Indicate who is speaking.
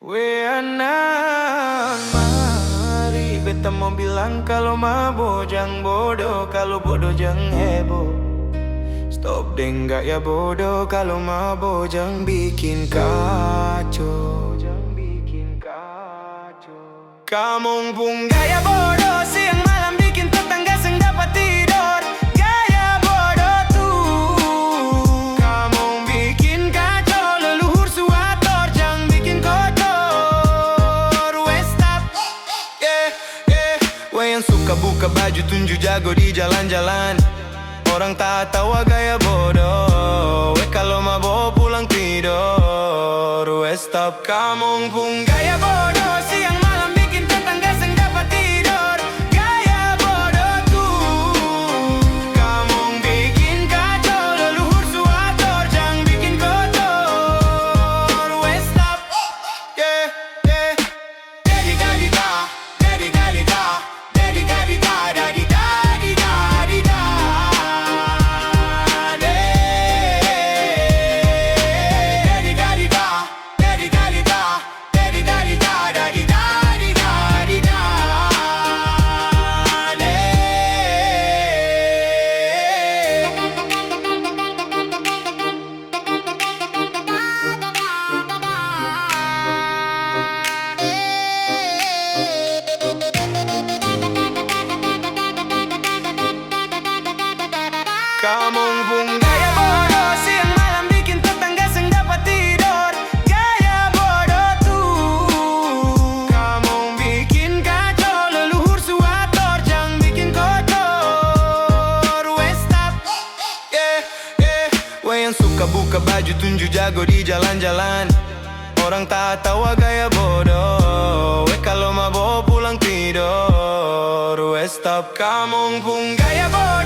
Speaker 1: Weanan mari beta mau bilang kalau mabok jangan bodoh, kalau bodoh jangan heboh. Stop deng gak ya bodoh, kalau mabok jangan bikin kacau, jangan bikin kacau. Kamu pun gaya bodoh, siang malam bikin tetangga seng dapat tidur. Gaya bodoh tuh, kamu bikin kacau, leluhur suator jangan bikin kotor. Weh stop, weh yang suka buka baju tunjuk jago di jalan-jalan. Orang tak tahu gaya bodoh. Weh kalau mabok pulang tidur. Weh stop, kamu pun gaya bodoh, siang malam bikin tetangga seng dapat tidur. Gaya bodoh tuh, kamu bikin kacau, leluhur suator jangan bikin kotor. Weh stop, Daddy daddy da, daddy daddy da, daddy daddy da, daddy daddy daddy da. Kamu pun gaya bodoh, siang malam bikin tetangga seng dapat tidur. Gaya bodoh tuh, kamu bikin kacau, leluhur suator jangan bikin kotor. Weh stop, weh yang suka buka baju tunjuk jago di jalan-jalan. Orang tak tahu gaya bodoh. Weh kalau mabok pulang tidur. Weh stop, kamu pun gaya bodoh.